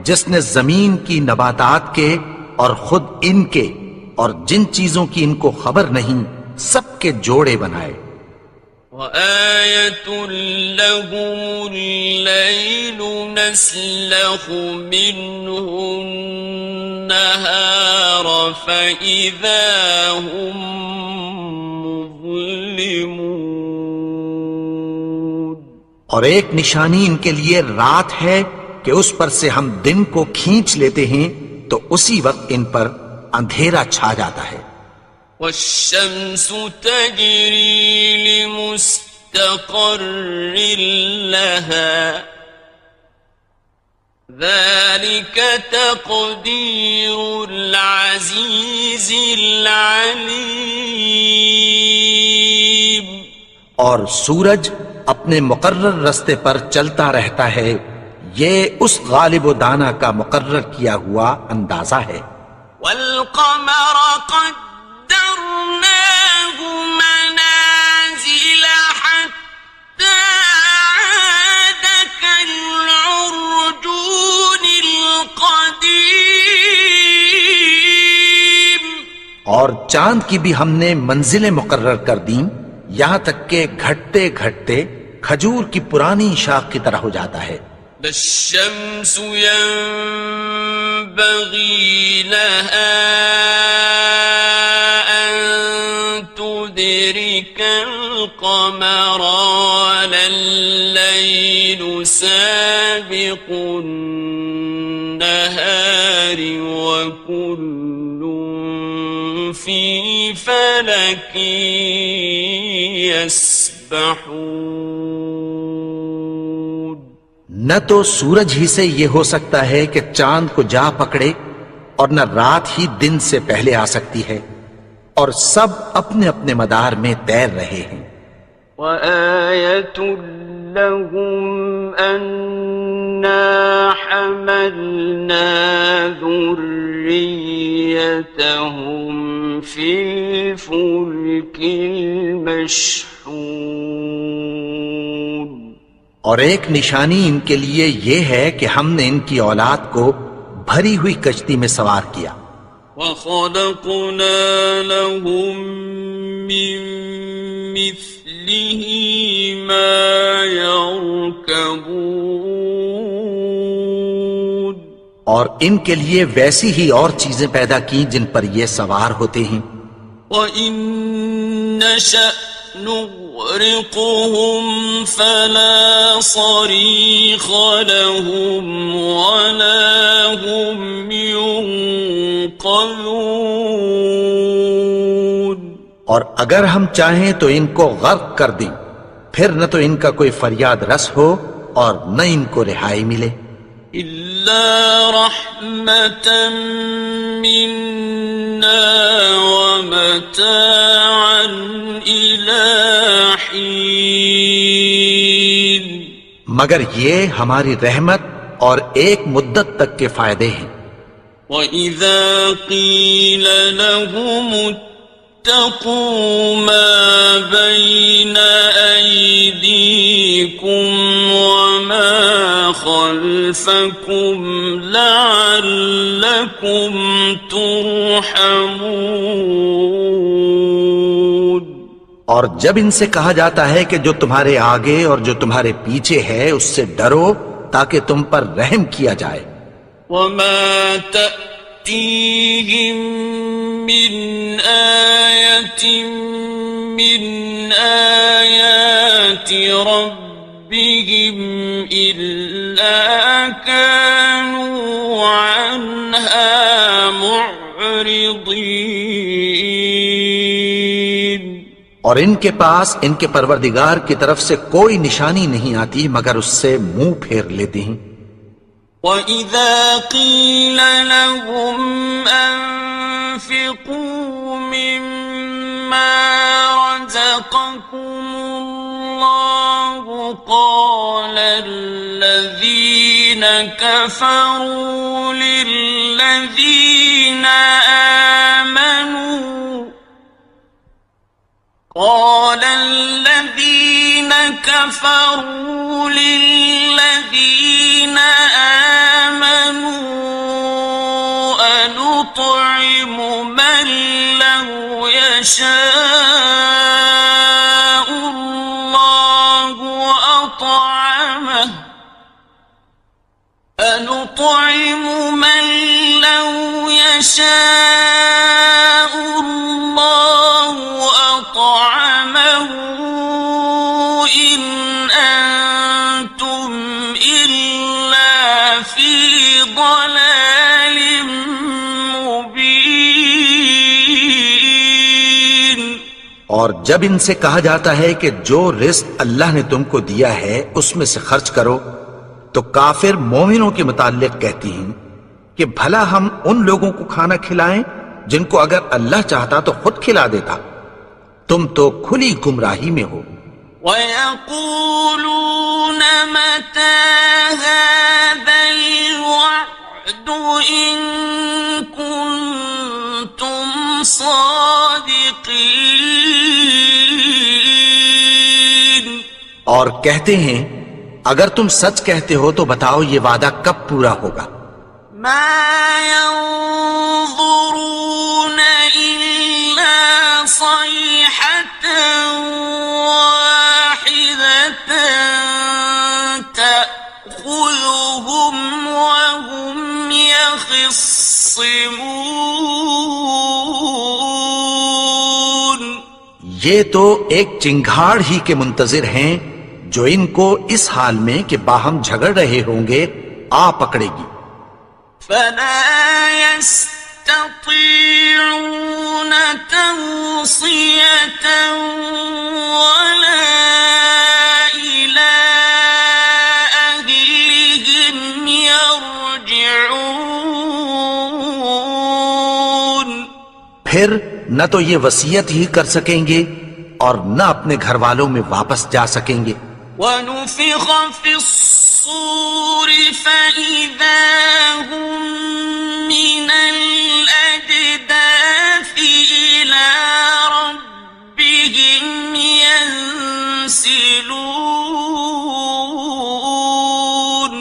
Speaker 2: جس نے زمین کی نباتات کے اور خود ان کے اور جن چیزوں کی ان کو خبر نہیں سب کے جوڑے بنائے.
Speaker 1: وَآيَةٌ لَّهُمُ اللَّيْلُ نَسْلَخُ مِنْهُ النَّهَارَ فَإِذَا هُمْ مُظْلِمُونَ.
Speaker 2: اور ایک نشانی ان کے لیے رات ہے کہ اس پر سے ہم دن کو کھینچ لیتے ہیں تو اسی وقت ان پر اندھیرا چھا جاتا ہے.
Speaker 1: وَالشَّمْسُ تَجْرِي لِمُسْتَقَرٍّ لَهَا ذَلِكَ تَقْدِيرُ الْعَزِيزِ الْعَلِيمِ.
Speaker 2: اور سورج اپنے مقرر رستے پر چلتا رہتا ہے، یہ اس غالب و دانا کا مقرر کیا ہوا اندازہ ہے.
Speaker 1: وَالْقَمَرَ قَدَّرْنَاهُ مَنَازِلَ حَتَّى العرجون القديم
Speaker 2: اور چاند کی بھی ہم نے منزلیں مقرر کر دیں، یہاں تک کہ گھٹتے گھٹتے کھجور کی پرانی شاخ کی طرح ہو جاتا ہے۔
Speaker 1: لا الشمس ينبغي لها أن تدرك القمر ولا الليل سابق النهار وكل في فلك يسبحون۔
Speaker 2: نہ تو سورج ہی سے یہ ہو سکتا ہے کہ چاند کو جا پکڑے، اور نہ رات ہی دن سے پہلے آ سکتی ہے، اور سب اپنے اپنے مدار میں تیر رہے ہیں۔
Speaker 3: وَآيَةٌ لَهُمْ أَنَّا حَمَلْنَا ذُرِّيَّتَهُمْ فِي الْفُلْكِ الْمَشْحُونِ،
Speaker 2: اور ایک نشانی ان کے لیے یہ ہے کہ ہم نے ان کی اولاد کو بھری ہوئی کشتی میں سوار کیا۔
Speaker 1: وَخَلَقْنَا لَهُم مِّن مِّثْلِهِ مَا يَرْكَبُونَ،
Speaker 2: اور ان کے لیے ویسی ہی اور چیزیں پیدا کی جن پر یہ سوار ہوتے ہیں۔
Speaker 1: وَإِن نَّشَأْ نُغْرِقْهُمْ فَلَا صَرِيخَ لَهُمْ وَلَا هُمْ يُنقَذُونَ،
Speaker 2: اور اگر ہم چاہیں تو ان کو غرق کر دیں، پھر نہ تو ان کا کوئی فریاد رس ہو اور نہ ان کو رہائی ملے۔
Speaker 1: إِلَّا رَحْمَةً مِّنَّا وَمَتَاعًا إِلَىٰ حِينٍ،
Speaker 2: مگر یہ ہماری رحمت اور ایک مدت تک کے فائدے ہیں۔
Speaker 1: وَإِذَا قِيلَ لَهُمُ اتَّقُوا مَا بَيْنَ أَيْدِيكُمْ وَمَا خَلْفَكُمْ لَعَلَّكُمْ تُرْحَمُونَ،
Speaker 2: اور جب ان سے کہا جاتا ہے کہ جو تمہارے آگے اور جو تمہارے پیچھے ہے اس سے ڈرو تاکہ تم پر رحم کیا جائے۔
Speaker 1: وَمَا تَأْتِيهِم مِّنْ آيَةٍ مِّنْ آيَاتِ رَبِّهِمْ إِلَّا كَانُوا عَنْهَا مُعْرِضِينَ،
Speaker 2: اور ان کے پاس ان کے پروردگار کی طرف سے کوئی نشانی نہیں آتی مگر اس سے منہ پھیر لیتے ہیں۔
Speaker 1: وَإِذَا قِيلَ لَهُمْ أَنفِقُوا مِمَّا رَزَقَكُمُ اللَّهُ قَالَ الَّذِينَ كَفَرُوا لِلَّذِينَ آمنوا أنطعم من لو يشاء الله أطعمه أنطعم من لو يشاء الله أطعمه إن أنتم إلا في ضلال مبين۔
Speaker 2: اور جب ان سے کہا جاتا ہے کہ جو رزق اللہ نے تم کو دیا ہے اس میں سے خرچ کرو، تو کافر مومنوں کے متعلق کہتی ہیں کہ بھلا ہم ان لوگوں کو کھانا کھلائیں جن کو اگر اللہ چاہتا تو خود کھلا دیتا، تم تو کھلی گمراہی میں ہو۔
Speaker 1: وَيَقُولُونَ مَتَى هَذَا الْوَعْدُ إِن كُنتُمْ صَادِقِينَ،
Speaker 2: اور کہتے ہیں اگر تم سچ کہتے ہو تو بتاؤ یہ وعدہ کب پورا ہوگا؟
Speaker 1: ما ينظرون إلا صيحة واحدة تأخذهم وهم يخصمون.
Speaker 2: یہ تو ایک چنگھاڑ ہی کے منتظر ہیں جو ان کو اس حال میں کہ باہم جھگڑ رہے ہوں گے آ پکڑے گی.
Speaker 1: فلا يستطيعون توصية ولا إلى أهلهم يرجعون.
Speaker 2: پھر نہ تو یہ وصیت ہی کر سکیں گے اور نہ اپنے گھر والوں میں واپس جا سکیں گے.
Speaker 1: ونفخ في الصور فإذا هم من الأجداث إلى ربهم ينسلون.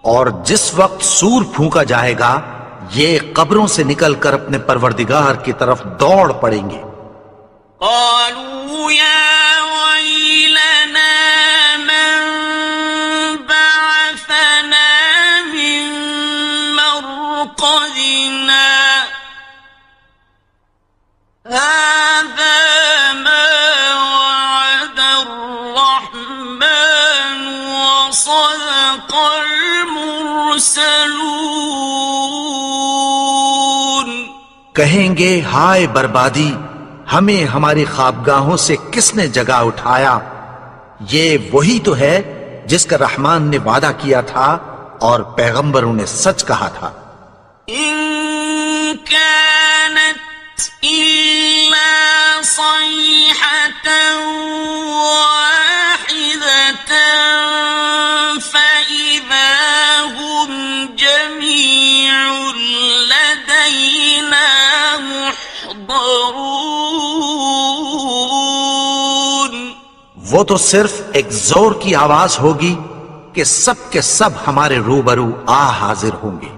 Speaker 2: اور جس وقت سور پھونکا جائے گا یہ قبروں سے نکل کر اپنے پروردگار کی طرف دوڑ پڑیں گے.
Speaker 1: قالوا يا ويلنا من بعثنا من مرقدنا هذا ما وعد الرحمن وصدق المرسلون.
Speaker 2: کہیں گے ہائے بربادی، ہمیں ہماری خوابگاہوں سے کس نے جگا اٹھایا؟ یہ وہی تو ہے جس کا رحمان نے وعدہ کیا تھا اور پیغمبروں نے سچ کہا تھا.
Speaker 1: إن كانت إلا صيحة واحدة فإذا هم جميع لدينا محضرون.
Speaker 2: وہ تو صرف ایک زور کی آواز ہوگی کہ سب کے سب ہمارے روبرو آ حاضر ہوں گے.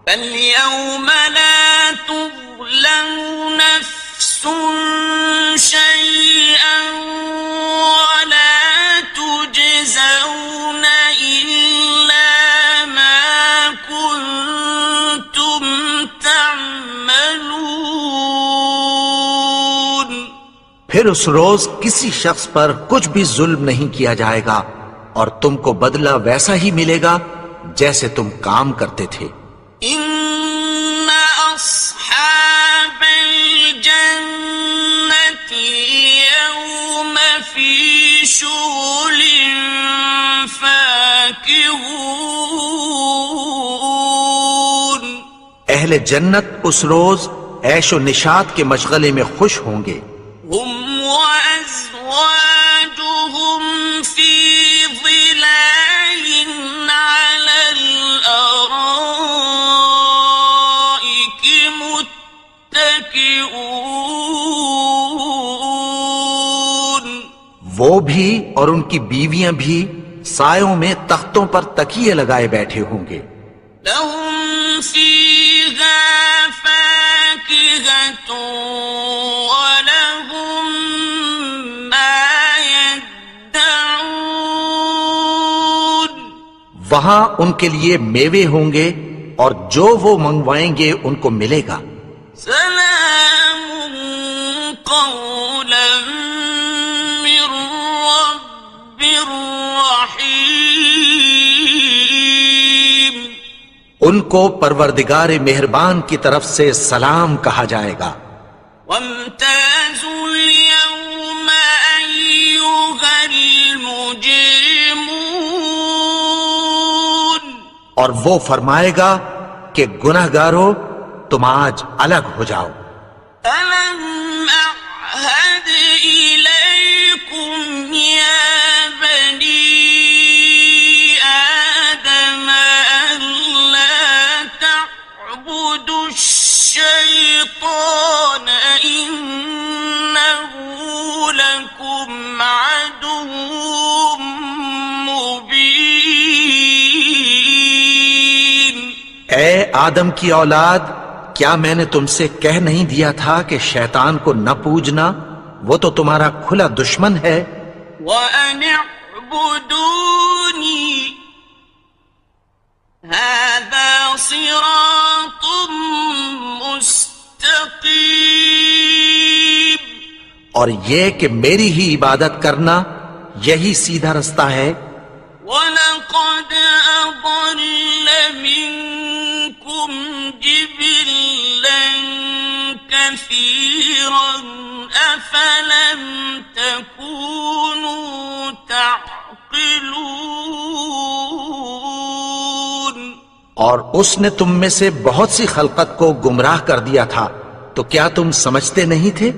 Speaker 1: فاليوم لا تظلم نفس شيئا ولا تجزون إلا ما كنتم تعملون.
Speaker 2: پھر اس روز کسی شخص پر کچھ بھی ظلم نہیں کیا جائے گا اور تم کو بدلہ ویسا ہی ملے گا جیسے تم کام کرتے تھے.
Speaker 1: إن أصحاب الجنة اليوم في شغل فاكهون.
Speaker 2: اہل جنت اس روز عیش و نشاط کے مشغلے میں خوش ہوں گے.
Speaker 1: هم وأزواجهم في ظلال على الأرائك متكئون.
Speaker 2: وہ بھی اور ان کی بیویاں بھی سایوں میں تختوں پر تکیے لگائے بیٹھے ہوں گے.
Speaker 1: لهم فيها فاكهة ولهم ما يدعون.
Speaker 2: وہاں ان کے لیے میوے ہوں گے اور جو وہ منگوائیں گے ان کو ملے گا.
Speaker 1: سلام قولا من رب رحيم.
Speaker 2: ان کو پروردگار مہربان کی طرف سے سلام کہا جائے گا.
Speaker 1: وامتازوا اليوم أيها المجرمون.
Speaker 2: اور وہ فرمائے گا کہ گنہگارو تم آج الگ ہو جاؤ.
Speaker 1: ألم أعهد إليكم يا بني آدم ألا تعبدوا الشيطان إنه لكم عدو مبين.
Speaker 2: آدم کی اولاد، کیا میں نے تم سے کہہ نہیں دیا تھا کہ شیطان کو نہ پوجنا، وہ تو تمہارا کھلا دشمن ہے۔
Speaker 1: وَأَنِ اعْبُدُونِي هَذَا صِرَاطٌ مُسْتَقِيمٌ،
Speaker 2: اور یہ کہ میری ہی عبادت کرنا یہی سیدھا رستہ ہے۔
Speaker 1: وَلَقَدْ أَضَلَّ مِنكُمْ جِبِلًّا كَثِيرًا أَفَلَمْ تَكُونُوا تَعْقِلُونَ،
Speaker 2: اور اس نے تم میں سے بہت سی خلقت کو گمراہ کر دیا تھا، تو کیا تم سمجھتے نہیں تھے؟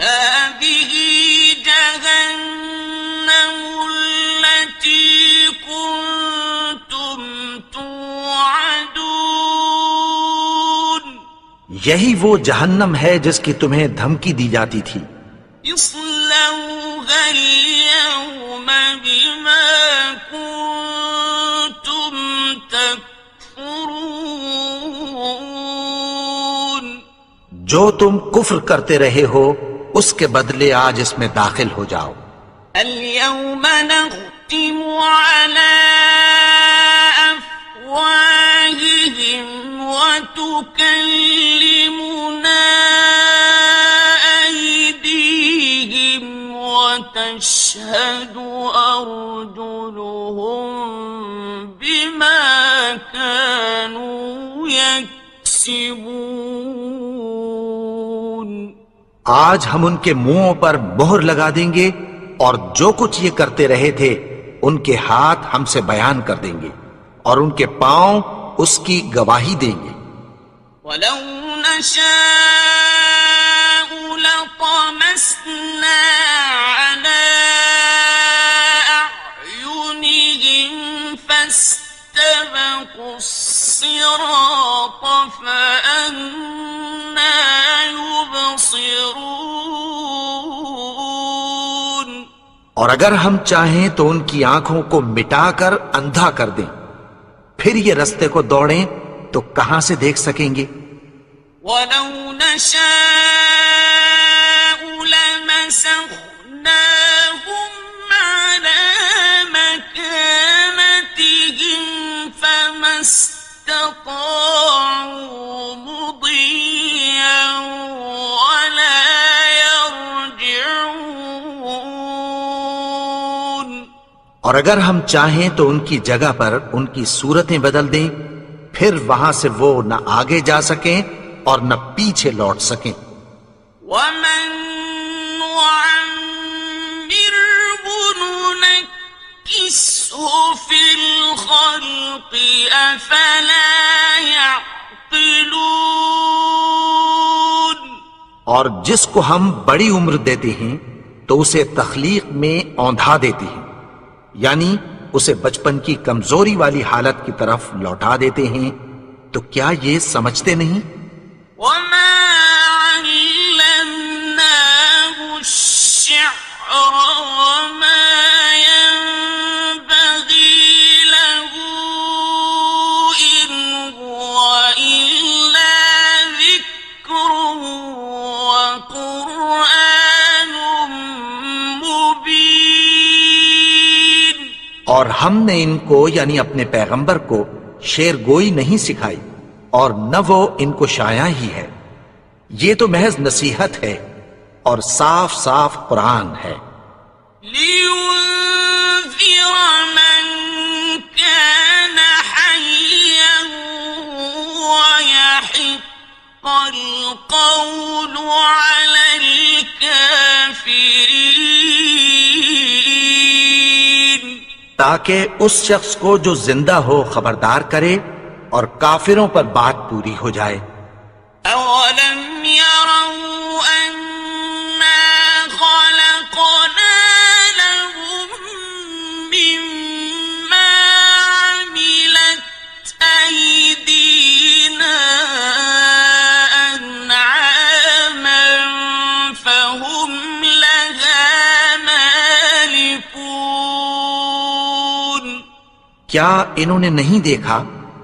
Speaker 1: هَذِهِ جَهَنَّمُ الَّتِي كُنتُمْ تُوعَدُونَ،
Speaker 2: یہی وہ جہنم ہے جس کی تمہیں دھمکی دی جاتی تھی۔
Speaker 1: اصلوها اليوم بما كنتم تكفرون،
Speaker 2: جو تم کفر کرتے رہے ہو اس کے بدلے آج اس میں داخل ہو جاؤ۔
Speaker 1: اليوم نختم على أفواههم وتكلمنا أيديهم وتشهد أرجلهم بما كانوا يكسبون،
Speaker 2: آج ہم ان کے منہوں پر مہر لگا دیں گے، اور جو کچھ یہ کرتے رہے تھے ان کے ہاتھ ہم سے بیان کر دیں گے، اور ان کے پاؤں اس کی گواہی دیں گے۔
Speaker 1: ولو نشاء لطمسنا على أعينهم فاستبقوا الصراط فأنى يبصرون،
Speaker 2: اور اگر ہم چاہیں تو ان کی آنکھوں کو مٹا کر اندھا کر دیں، پھر یہ رستے کو دوڑیں تو کہاں سے دیکھ سکیں گے؟
Speaker 1: ولو نشاء لمسخناهم على مكانتهم فما استطاعوا مضيا ولا يرجعون،
Speaker 2: اور اگر ہم چاہیں تو ان کی جگہ پر ان کی صورتیں بدل دیں، پھر وہاں سے وہ نہ آگے جا سکیں اور نہ پیچھے لوٹ سکیں۔
Speaker 1: ومن نعمره ننكسه في الخلق أفلا يعقلون،
Speaker 2: اور جس کو ہم بڑی عمر دیتے ہیں تو اسے تخلیق میں اوندھا دیتے ہیں، یعنی اسے بچپن کی کمزوری والی حالت کی طرف لوٹا دیتے ہیں، تو کیا یہ سمجھتے نہیں؟
Speaker 1: وما علمناه الشعر وما ينبغي له إن هو إلا ذكر وقرآن مبين،
Speaker 2: اور ہم نے ان کو یعنی اپنے پیغمبر کو شعر گوئی نہیں سکھائی، اور نہ وہ ان کو شایع ہی ہے، یہ تو محض نصیحت ہے اور صاف صاف قرآن ہے۔
Speaker 1: لينذر من كان حيا ويحق القول على الكافرين،
Speaker 2: تاکہ اس شخص کو جو زندہ ہو خبردار کرے اور کافروں پر بات پوری ہو جائے۔
Speaker 1: أولم يروا أنا خلقنا لهم مما عملت أيدينا أنعاما فهم لها مالكون،
Speaker 2: کیا انہوں نے نہیں دیکھا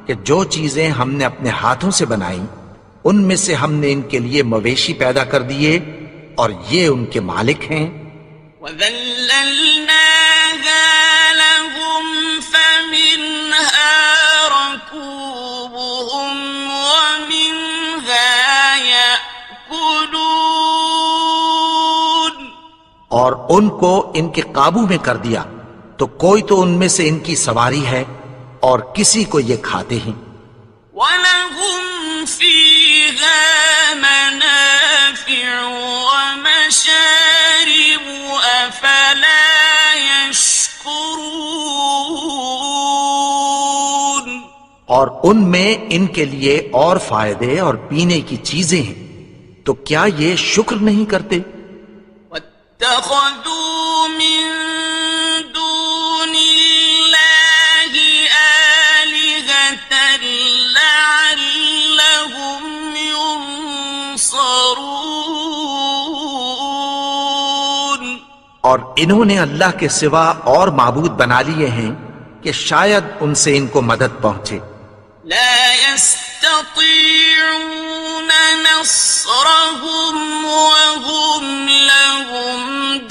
Speaker 2: کہ جو چیزیں ہم نے اپنے ہاتھوں سے بنائیں ان میں سے ہم نے ان کے لیے مویشی پیدا کر دیے اور یہ ان کے مالک ہیں.
Speaker 1: وَذَلَّلْنَاهَا لَهُمْ فَمِنْهَا رَكُوبُهُمْ وَمِنْهَا يَأْكُلُونَ
Speaker 2: اور ان کو ان کے قابو میں کر دیا تو کوئی تو ان میں سے ان کی سواری ہے اور کسی کو یہ کھاتے ہیں.
Speaker 1: وَلَهُمْ فِيهَا مَنَافِعُ وَمَشَارِبُ أَفَلَا يَشْكُرُونَ
Speaker 2: اور ان میں ان کے لیے اور فائدے اور پینے کی چیزیں ہیں تو کیا یہ شکر نہیں کرتے؟
Speaker 1: وَاتَّخَذُوا مِن دُونِ اللَّهِ آلِهَةً لَعَلَّهُمْ يُنصَرُونَ
Speaker 2: اور انہوں نے اللہ کے سوا اور معبود بنا لیے ہیں کہ شاید ان سے ان کو مدد پہنچے.
Speaker 1: لا يستطيعون نصرهم وهم لهم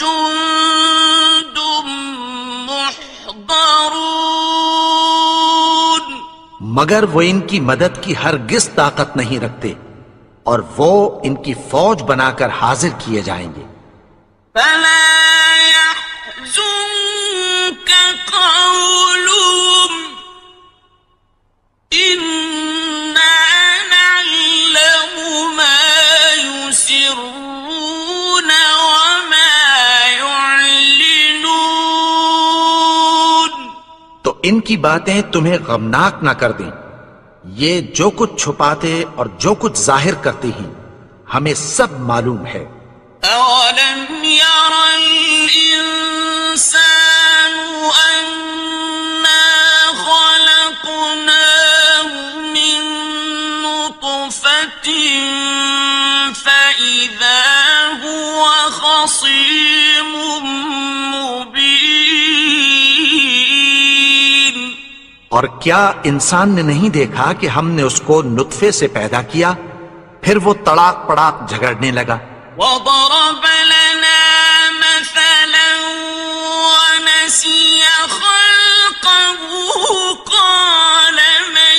Speaker 1: جند محضرون
Speaker 2: مگر وہ ان کی مدد کی ہرگز طاقت نہیں رکھتے اور وہ ان کی فوج بنا کر حاضر کیے جائیں گے.
Speaker 1: فلا يحزنك قولهم إنا نعلم ما يسرون وما يعلنون
Speaker 2: تو ان کی باتیں تمہیں غمناک نہ کر دیں. یہ جو کچھ چھپاتے اور جو کچھ ظاہر کرتے ہیں ہمیں سب معلوم ہے.
Speaker 1: أولم ير الإنسان أنا خلقناه من نطفة فإذا هو خصيم مبين
Speaker 2: اور کیا انسان نے نہیں دیکھا کہ ہم نے اس کو نطفے سے پیدا کیا پھر وہ تڑاک پڑاک جھگڑنے لگا.
Speaker 1: وضرب لنا مثلا ونسي خلقه قال من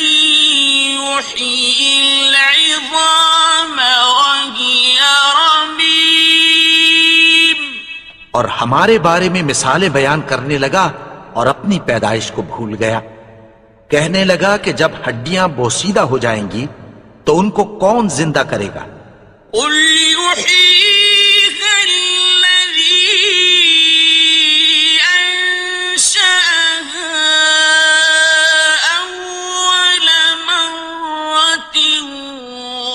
Speaker 1: يحيي العظام وهي رميم
Speaker 2: اور ہمارے بارے میں مثالیں بیان کرنے لگا اور اپنی پیدائش کو بھول گیا. کہنے لگا کہ جب ہڈیاں بوسیدہ ہو جائیں گی تو ان کو کون زندہ کرے گا؟
Speaker 1: قل يحييها الذي أنشأها أول مرة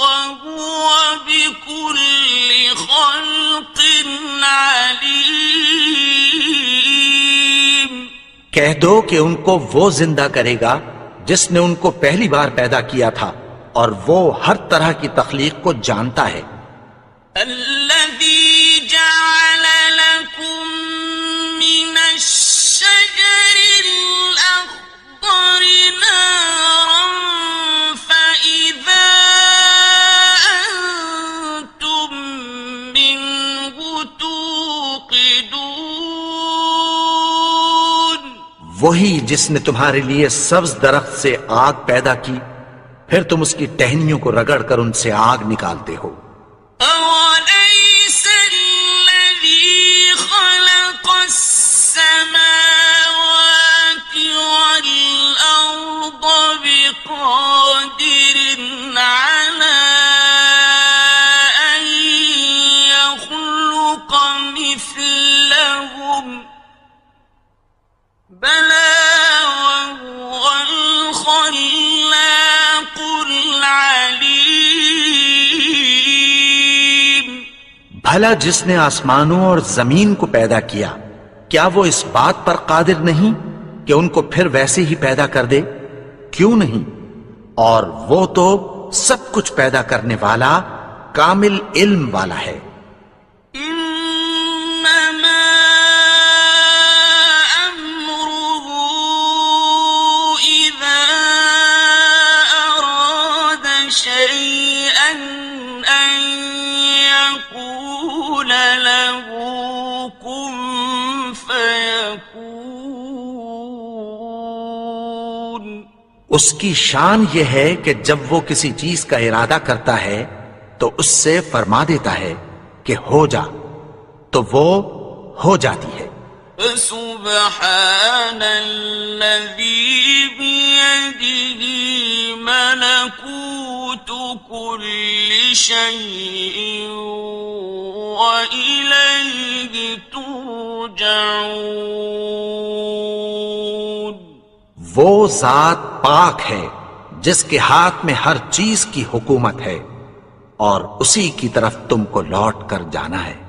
Speaker 1: وهو بكل خلق عليم
Speaker 2: کہہ دو کہ ان کو وہ زندہ کرے گا جس نے ان کو پہلی بار پیدا کیا تھا اور وہ ہر طرح کی تخلیق کو جانتا ہے.
Speaker 1: الذي جعل لكم من الشجر الأخضر نارا فإذا أنتم منه توقدون
Speaker 2: وہی جس نے تمہارے لیے سبز درخت سے آگ پیدا کی پھر تم اس کی ٹہنیوں کو رگڑ کر ان سے آگ نکالتے ہو.
Speaker 1: أوليس الذي خلق السماوات والأرض بقادر على أن يخلق مثلهم بلى وهو الخلاق العليم
Speaker 2: بھلا جس نے آسمانوں اور زمین کو پیدا کیا کیا وہ اس بات پر قادر نہیں کہ ان کو پھر ویسے ہی پیدا کر دے؟ کیوں نہیں؟ اور وہ تو سب کچھ پیدا کرنے والا کامل علم والا ہے.
Speaker 1: إنما أمره إذا شيئا أن يقول له كن فيكون.
Speaker 2: اس کی شان یہ ہے کہ جب وہ کسی چیز کا ارادہ کرتا ہے تو اس سے فرما دیتا ہے کہ ہو جا، تو وہ ہو جاتی ہے.
Speaker 1: فسبحان الذي بيده ملكوت كل شيء وإليه ترجعون.
Speaker 2: وہ ذات پاک ہے جس کے ہاتھ میں ہر چیز کی حکومت ہے اور اسی کی طرف تم کو لوٹ کر جانا ہے.